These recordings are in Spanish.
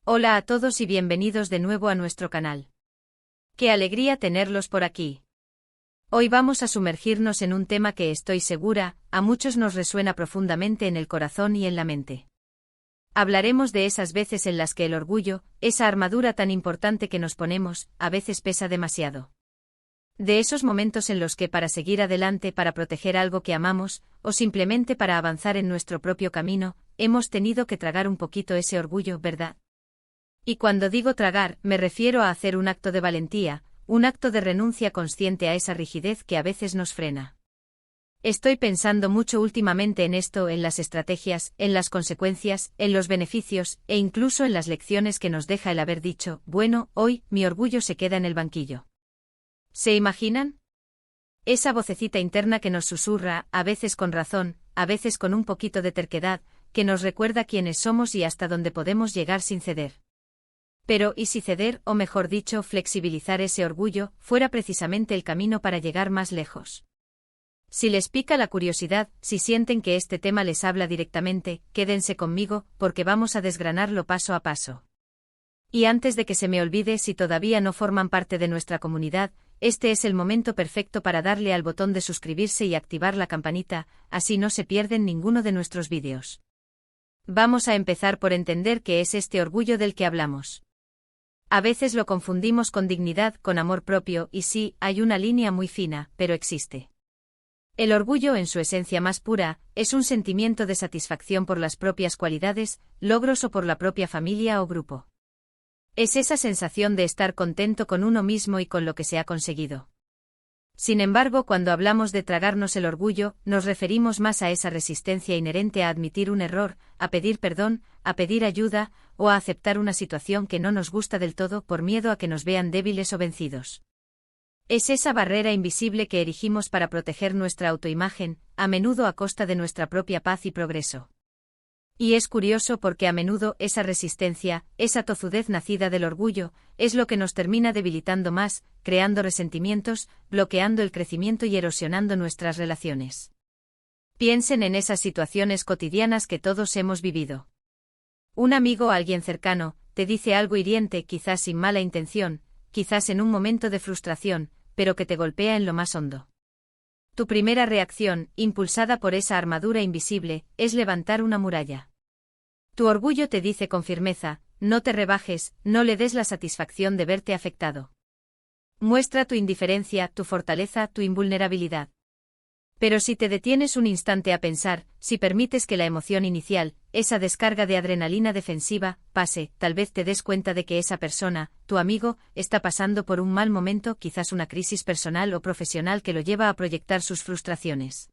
Hola a todos y bienvenidos de nuevo a nuestro canal. ¡Qué alegría tenerlos por aquí! Hoy vamos a sumergirnos en un tema que estoy segura, a muchos nos resuena profundamente en el corazón y en la mente. Hablaremos de esas veces en las que el orgullo, esa armadura tan importante que nos ponemos, a veces pesa demasiado. De esos momentos en los que para seguir adelante, para proteger algo que amamos, o simplemente para avanzar en nuestro propio camino, hemos tenido que tragar un poquito ese orgullo, ¿verdad? Y cuando digo tragar, me refiero a hacer un acto de valentía, un acto de renuncia consciente a esa rigidez que a veces nos frena. Estoy pensando mucho últimamente en esto, en las estrategias, en las consecuencias, en los beneficios, e incluso en las lecciones que nos deja el haber dicho, bueno, hoy, mi orgullo se queda en el banquillo. ¿Se imaginan? Esa vocecita interna que nos susurra, a veces con razón, a veces con un poquito de terquedad, que nos recuerda quiénes somos y hasta dónde podemos llegar sin ceder. Pero, ¿y si ceder, o mejor dicho, flexibilizar ese orgullo, fuera precisamente el camino para llegar más lejos? Si les pica la curiosidad, si sienten que este tema les habla directamente, quédense conmigo, porque vamos a desgranarlo paso a paso. Y antes de que se me olvide, si todavía no forman parte de nuestra comunidad, este es el momento perfecto para darle al botón de suscribirse y activar la campanita, así no se pierden ninguno de nuestros vídeos. Vamos a empezar por entender qué es este orgullo del que hablamos. A veces lo confundimos con dignidad, con amor propio, y sí, hay una línea muy fina, pero existe. El orgullo en su esencia más pura, es un sentimiento de satisfacción por las propias cualidades, logros o por la propia familia o grupo. Es esa sensación de estar contento con uno mismo y con lo que se ha conseguido. Sin embargo, cuando hablamos de tragarnos el orgullo, nos referimos más a esa resistencia inherente a admitir un error, a pedir perdón, a pedir ayuda, o a aceptar una situación que no nos gusta del todo por miedo a que nos vean débiles o vencidos. Es esa barrera invisible que erigimos para proteger nuestra autoimagen, a menudo a costa de nuestra propia paz y progreso. Y es curioso porque a menudo esa resistencia, esa tozudez nacida del orgullo, es lo que nos termina debilitando más, creando resentimientos, bloqueando el crecimiento y erosionando nuestras relaciones. Piensen en esas situaciones cotidianas que todos hemos vivido. Un amigo o alguien cercano, te dice algo hiriente, quizás sin mala intención, quizás en un momento de frustración, pero que te golpea en lo más hondo. Tu primera reacción, impulsada por esa armadura invisible, es levantar una muralla. Tu orgullo te dice con firmeza, no te rebajes, no le des la satisfacción de verte afectado. Muestra tu indiferencia, tu fortaleza, tu invulnerabilidad. Pero si te detienes un instante a pensar, si permites que la emoción inicial, esa descarga de adrenalina defensiva, pase, tal vez te des cuenta de que esa persona, tu amigo, está pasando por un mal momento, quizás una crisis personal o profesional que lo lleva a proyectar sus frustraciones.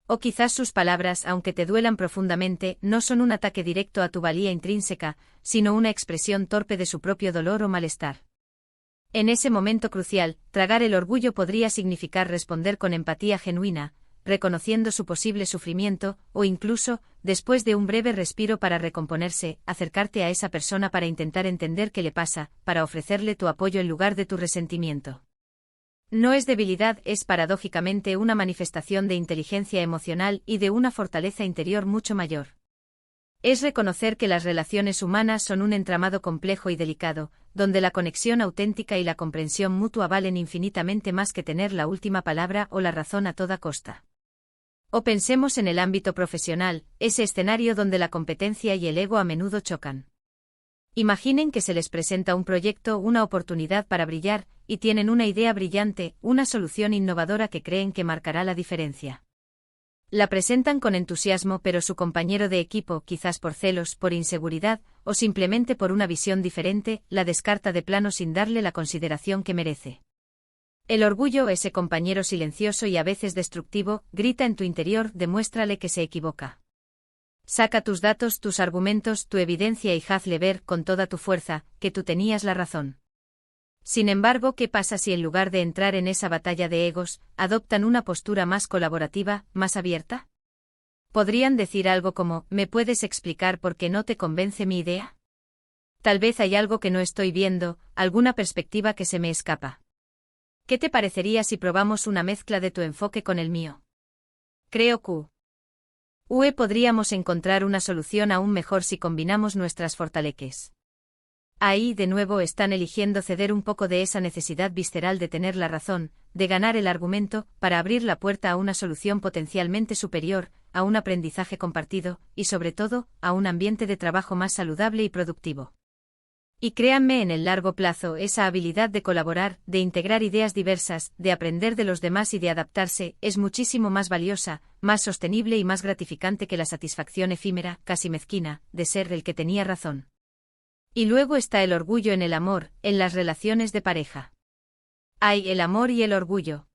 O quizás sus palabras, aunque te duelan profundamente, no son un ataque directo a tu valía intrínseca, sino una expresión torpe de su propio dolor o malestar. En ese momento crucial, tragar el orgullo podría significar responder con empatía genuina, reconociendo su posible sufrimiento, o incluso, después de un breve respiro para recomponerse, acercarte a esa persona para intentar entender qué le pasa, para ofrecerle tu apoyo en lugar de tu resentimiento. No es debilidad, es paradójicamente una manifestación de inteligencia emocional y de una fortaleza interior mucho mayor. Es reconocer que las relaciones humanas son un entramado complejo y delicado, donde la conexión auténtica y la comprensión mutua valen infinitamente más que tener la última palabra o la razón a toda costa. O pensemos en el ámbito profesional, ese escenario donde la competencia y el ego a menudo chocan. Imaginen que se les presenta un proyecto, una oportunidad para brillar, y tienen una idea brillante, una solución innovadora que creen que marcará la diferencia. La presentan con entusiasmo, pero su compañero de equipo, quizás por celos, por inseguridad, o simplemente por una visión diferente, la descarta de plano sin darle la consideración que merece. El orgullo, ese compañero silencioso y a veces destructivo, grita en tu interior, demuéstrale que se equivoca. Saca tus datos, tus argumentos, tu evidencia y hazle ver, con toda tu fuerza, que tú tenías la razón. Sin embargo, ¿qué pasa si en lugar de entrar en esa batalla de egos, adoptan una postura más colaborativa, más abierta? Podrían decir algo como, ¿me puedes explicar por qué no te convence mi idea? Tal vez hay algo que no estoy viendo, alguna perspectiva que se me escapa. ¿Qué te parecería si probamos una mezcla de tu enfoque con el mío? Creo que podríamos encontrar una solución aún mejor si combinamos nuestras fortalezas. Ahí de nuevo están eligiendo ceder un poco de esa necesidad visceral de tener la razón, de ganar el argumento, para abrir la puerta a una solución potencialmente superior, a un aprendizaje compartido, y sobre todo, a un ambiente de trabajo más saludable y productivo. Y créanme, en el largo plazo, esa habilidad de colaborar, de integrar ideas diversas, de aprender de los demás y de adaptarse, es muchísimo más valiosa, más sostenible y más gratificante que la satisfacción efímera, casi mezquina, de ser el que tenía razón. Y luego está el orgullo en el amor, en las relaciones de pareja. Hay el amor y el orgullo.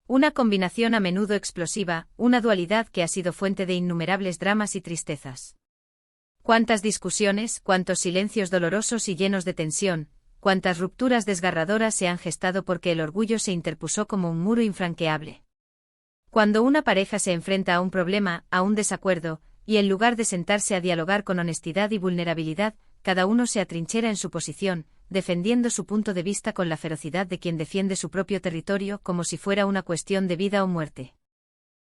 Una combinación a menudo explosiva, una dualidad que ha sido fuente de innumerables dramas y tristezas. Cuántas discusiones, cuántos silencios dolorosos y llenos de tensión, cuántas rupturas desgarradoras se han gestado porque el orgullo se interpuso como un muro infranqueable. Cuando una pareja se enfrenta a un problema, a un desacuerdo, y en lugar de sentarse a dialogar con honestidad y vulnerabilidad, cada uno se atrinchera en su posición, defendiendo su punto de vista con la ferocidad de quien defiende su propio territorio como si fuera una cuestión de vida o muerte.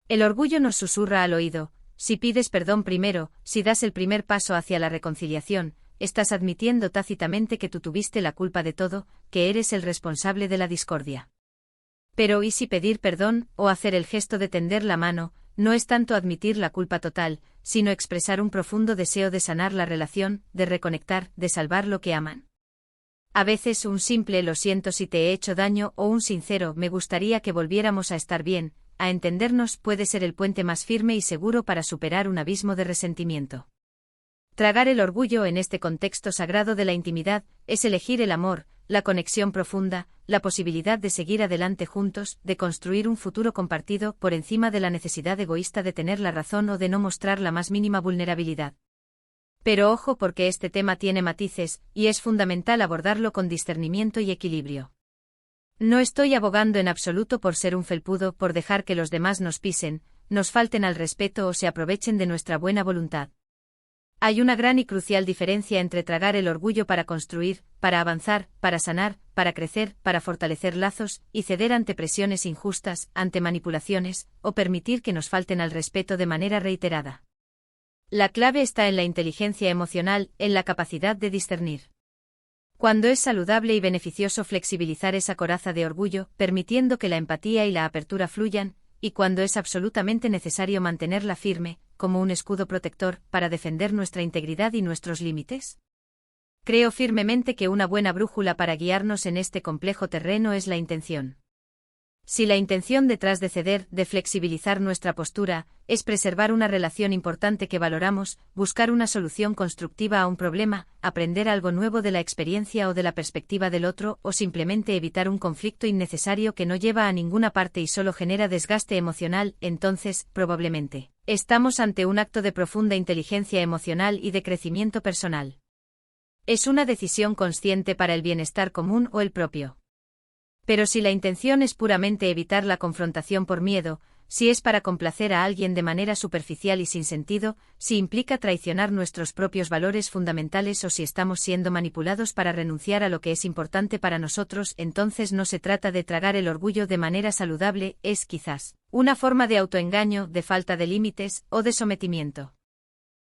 El orgullo nos susurra al oído: si pides perdón primero, si das el primer paso hacia la reconciliación, estás admitiendo tácitamente que tú tuviste la culpa de todo, que eres el responsable de la discordia. Pero ¿y si pedir perdón, o hacer el gesto de tender la mano, no es tanto admitir la culpa total, sino expresar un profundo deseo de sanar la relación, de reconectar, de salvar lo que aman? A veces un simple "lo siento si te he hecho daño" o un sincero "me gustaría que volviéramos a estar bien, a entendernos" puede ser el puente más firme y seguro para superar un abismo de resentimiento. Tragar el orgullo en este contexto sagrado de la intimidad es elegir el amor, la conexión profunda, la posibilidad de seguir adelante juntos, de construir un futuro compartido por encima de la necesidad egoísta de tener la razón o de no mostrar la más mínima vulnerabilidad. Pero ojo, porque este tema tiene matices, y es fundamental abordarlo con discernimiento y equilibrio. No estoy abogando en absoluto por ser un felpudo, por dejar que los demás nos pisen, nos falten al respeto o se aprovechen de nuestra buena voluntad. Hay una gran y crucial diferencia entre tragar el orgullo para construir, para avanzar, para sanar, para crecer, para fortalecer lazos, y ceder ante presiones injustas, ante manipulaciones, o permitir que nos falten al respeto de manera reiterada. La clave está en la inteligencia emocional, en la capacidad de discernir. Cuando es saludable y beneficioso flexibilizar esa coraza de orgullo, permitiendo que la empatía y la apertura fluyan, y cuando es absolutamente necesario mantenerla firme, como un escudo protector, para defender nuestra integridad y nuestros límites. Creo firmemente que una buena brújula para guiarnos en este complejo terreno es la intención. Si la intención detrás de ceder, de flexibilizar nuestra postura, es preservar una relación importante que valoramos, buscar una solución constructiva a un problema, aprender algo nuevo de la experiencia o de la perspectiva del otro, o simplemente evitar un conflicto innecesario que no lleva a ninguna parte y solo genera desgaste emocional, entonces, probablemente, estamos ante un acto de profunda inteligencia emocional y de crecimiento personal. Es una decisión consciente para el bienestar común o el propio. Pero si la intención es puramente evitar la confrontación por miedo, si es para complacer a alguien de manera superficial y sin sentido, si implica traicionar nuestros propios valores fundamentales o si estamos siendo manipulados para renunciar a lo que es importante para nosotros, entonces no se trata de tragar el orgullo de manera saludable, es quizás una forma de autoengaño, de falta de límites o de sometimiento.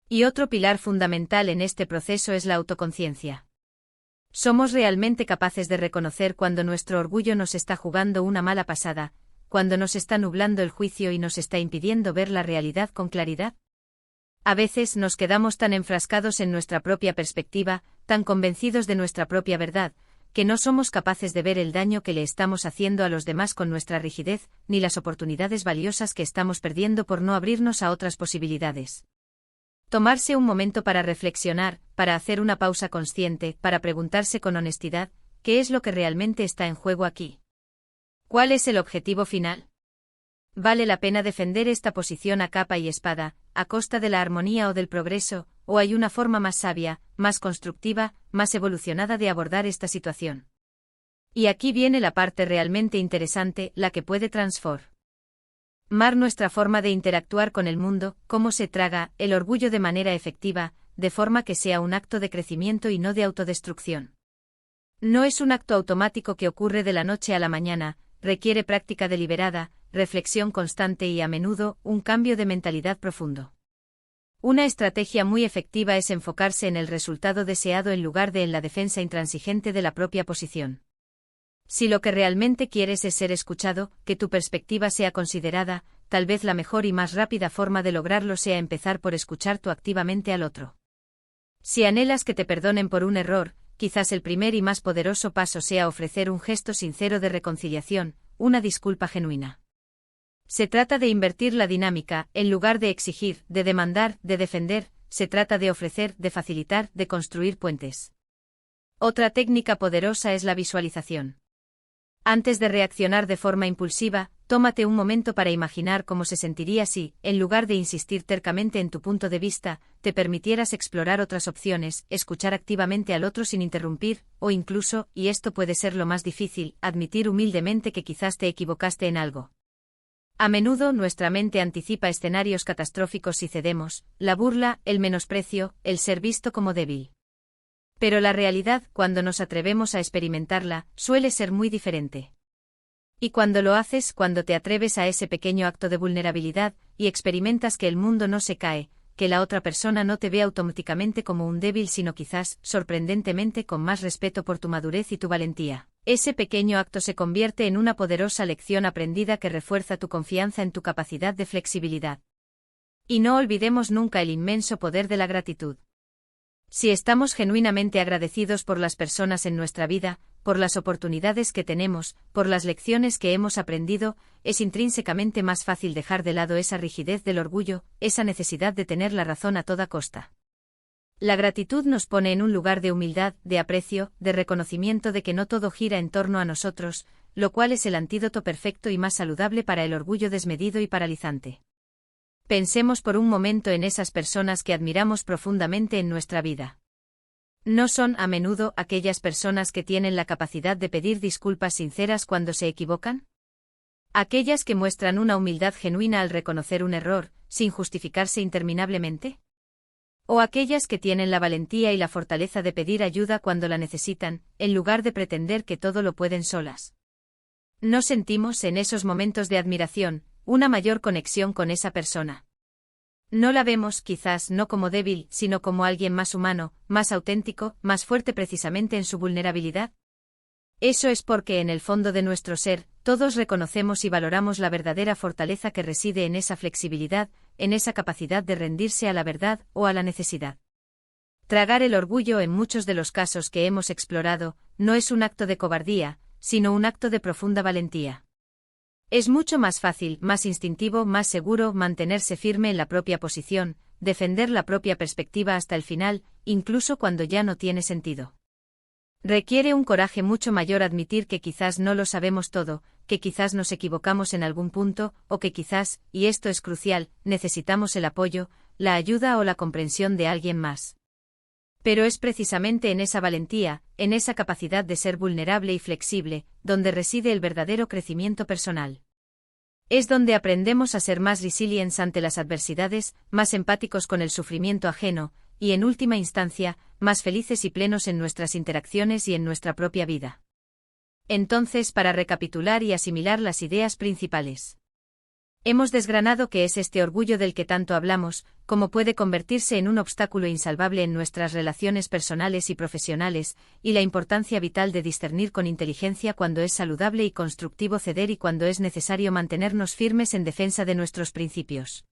Y otro pilar fundamental en este proceso es la autoconciencia. ¿Somos realmente capaces de reconocer cuando nuestro orgullo nos está jugando una mala pasada, cuando nos está nublando el juicio y nos está impidiendo ver la realidad con claridad? A veces nos quedamos tan enfrascados en nuestra propia perspectiva, tan convencidos de nuestra propia verdad, que no somos capaces de ver el daño que le estamos haciendo a los demás con nuestra rigidez, ni las oportunidades valiosas que estamos perdiendo por no abrirnos a otras posibilidades. Tomarse un momento para reflexionar, para hacer una pausa consciente, para preguntarse con honestidad, ¿qué es lo que realmente está en juego aquí? ¿Cuál es el objetivo final? ¿Vale la pena defender esta posición a capa y espada, a costa de la armonía o del progreso, o hay una forma más sabia, más constructiva, más evolucionada de abordar esta situación? Y aquí viene la parte realmente interesante, la que puede transformar nuestra forma de interactuar con el mundo, cómo se traga el orgullo de manera efectiva, de forma que sea un acto de crecimiento y no de autodestrucción. No es un acto automático que ocurre de la noche a la mañana, requiere práctica deliberada, reflexión constante y a menudo, un cambio de mentalidad profundo. Una estrategia muy efectiva es enfocarse en el resultado deseado en lugar de en la defensa intransigente de la propia posición. Si lo que realmente quieres es ser escuchado, que tu perspectiva sea considerada, tal vez la mejor y más rápida forma de lograrlo sea empezar por escuchar tú activamente al otro. Si anhelas que te perdonen por un error, quizás el primer y más poderoso paso sea ofrecer un gesto sincero de reconciliación, una disculpa genuina. Se trata de invertir la dinámica, en lugar de exigir, de demandar, de defender, se trata de ofrecer, de facilitar, de construir puentes. Otra técnica poderosa es la visualización. Antes de reaccionar de forma impulsiva, tómate un momento para imaginar cómo se sentiría si, en lugar de insistir tercamente en tu punto de vista, te permitieras explorar otras opciones, escuchar activamente al otro sin interrumpir, o incluso, y esto puede ser lo más difícil, admitir humildemente que quizás te equivocaste en algo. A menudo nuestra mente anticipa escenarios catastróficos si cedemos, la burla, el menosprecio, el ser visto como débil. Pero la realidad, cuando nos atrevemos a experimentarla, suele ser muy diferente. Y cuando lo haces, cuando te atreves a ese pequeño acto de vulnerabilidad, y experimentas que el mundo no se cae, que la otra persona no te ve automáticamente como un débil sino quizás, sorprendentemente con más respeto por tu madurez y tu valentía, ese pequeño acto se convierte en una poderosa lección aprendida que refuerza tu confianza en tu capacidad de flexibilidad. Y no olvidemos nunca el inmenso poder de la gratitud. Si estamos genuinamente agradecidos por las personas en nuestra vida, por las oportunidades que tenemos, por las lecciones que hemos aprendido, es intrínsecamente más fácil dejar de lado esa rigidez del orgullo, esa necesidad de tener la razón a toda costa. La gratitud nos pone en un lugar de humildad, de aprecio, de reconocimiento de que no todo gira en torno a nosotros, lo cual es el antídoto perfecto y más saludable para el orgullo desmedido y paralizante. Pensemos por un momento en esas personas que admiramos profundamente en nuestra vida. ¿No son a menudo aquellas personas que tienen la capacidad de pedir disculpas sinceras cuando se equivocan? ¿Aquellas que muestran una humildad genuina al reconocer un error, sin justificarse interminablemente? ¿O aquellas que tienen la valentía y la fortaleza de pedir ayuda cuando la necesitan, en lugar de pretender que todo lo pueden solas? ¿No sentimos en esos momentos de admiración una mayor conexión con esa persona? No la vemos, quizás no como débil, sino como alguien más humano, más auténtico, más fuerte precisamente en su vulnerabilidad. Eso es porque en el fondo de nuestro ser, todos reconocemos y valoramos la verdadera fortaleza que reside en esa flexibilidad, en esa capacidad de rendirse a la verdad o a la necesidad. Tragar el orgullo en muchos de los casos que hemos explorado, no es un acto de cobardía, sino un acto de profunda valentía. Es mucho más fácil, más instintivo, más seguro mantenerse firme en la propia posición, defender la propia perspectiva hasta el final, incluso cuando ya no tiene sentido. Requiere un coraje mucho mayor admitir que quizás no lo sabemos todo, que quizás nos equivocamos en algún punto, o que quizás, y esto es crucial, necesitamos el apoyo, la ayuda o la comprensión de alguien más. Pero es precisamente en esa valentía, en esa capacidad de ser vulnerable y flexible, donde reside el verdadero crecimiento personal. Es donde aprendemos a ser más resilientes ante las adversidades, más empáticos con el sufrimiento ajeno, y en última instancia, más felices y plenos en nuestras interacciones y en nuestra propia vida. Entonces, para recapitular y asimilar las ideas principales. Hemos desgranado qué es este orgullo del que tanto hablamos, cómo puede convertirse en un obstáculo insalvable en nuestras relaciones personales y profesionales, y la importancia vital de discernir con inteligencia cuando es saludable y constructivo ceder y cuando es necesario mantenernos firmes en defensa de nuestros principios.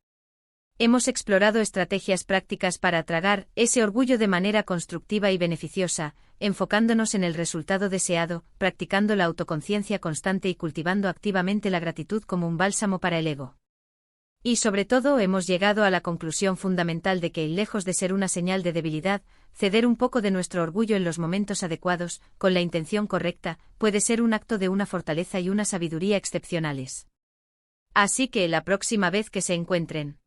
Hemos explorado estrategias prácticas para tragar ese orgullo de manera constructiva y beneficiosa, enfocándonos en el resultado deseado, practicando la autoconciencia constante y cultivando activamente la gratitud como un bálsamo para el ego. Y sobre todo hemos llegado a la conclusión fundamental de que, lejos de ser una señal de debilidad, ceder un poco de nuestro orgullo en los momentos adecuados, con la intención correcta, puede ser un acto de una fortaleza y una sabiduría excepcionales. Así que la próxima vez que se encuentren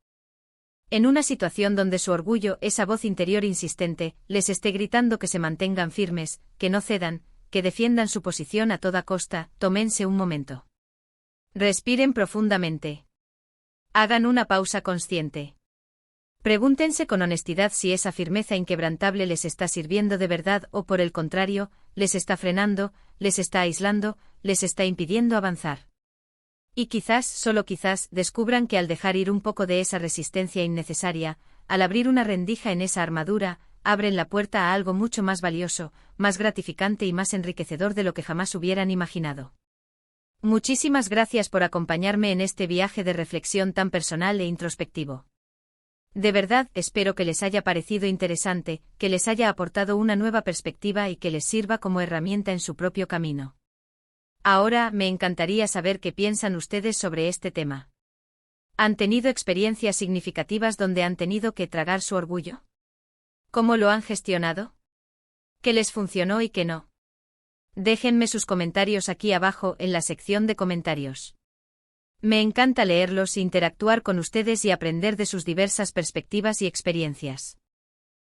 en una situación donde su orgullo, esa voz interior insistente, les esté gritando que se mantengan firmes, que no cedan, que defiendan su posición a toda costa, tómense un momento. Respiren profundamente. Hagan una pausa consciente. Pregúntense con honestidad si esa firmeza inquebrantable les está sirviendo de verdad o, por el contrario, les está frenando, les está aislando, les está impidiendo avanzar. Y quizás, solo quizás, descubran que al dejar ir un poco de esa resistencia innecesaria, al abrir una rendija en esa armadura, abren la puerta a algo mucho más valioso, más gratificante y más enriquecedor de lo que jamás hubieran imaginado. Muchísimas gracias por acompañarme en este viaje de reflexión tan personal e introspectivo. De verdad, espero que les haya parecido interesante, que les haya aportado una nueva perspectiva y que les sirva como herramienta en su propio camino. Ahora, me encantaría saber qué piensan ustedes sobre este tema. ¿Han tenido experiencias significativas donde han tenido que tragar su orgullo? ¿Cómo lo han gestionado? ¿Qué les funcionó y qué no? Déjenme sus comentarios aquí abajo en la sección de comentarios. Me encanta leerlos, interactuar con ustedes y aprender de sus diversas perspectivas y experiencias.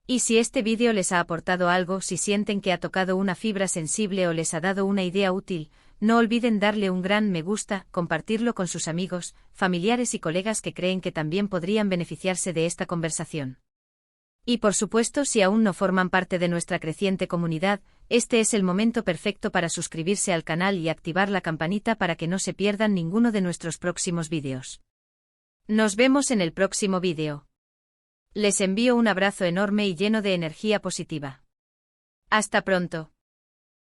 Y si este vídeo les ha aportado algo, si sienten que ha tocado una fibra sensible o les ha dado una idea útil, no olviden darle un gran me gusta, compartirlo con sus amigos, familiares y colegas que creen que también podrían beneficiarse de esta conversación. Y por supuesto, si aún no forman parte de nuestra creciente comunidad, este es el momento perfecto para suscribirse al canal y activar la campanita para que no se pierdan ninguno de nuestros próximos vídeos. Nos vemos en el próximo vídeo. Les envío un abrazo enorme y lleno de energía positiva. Hasta pronto.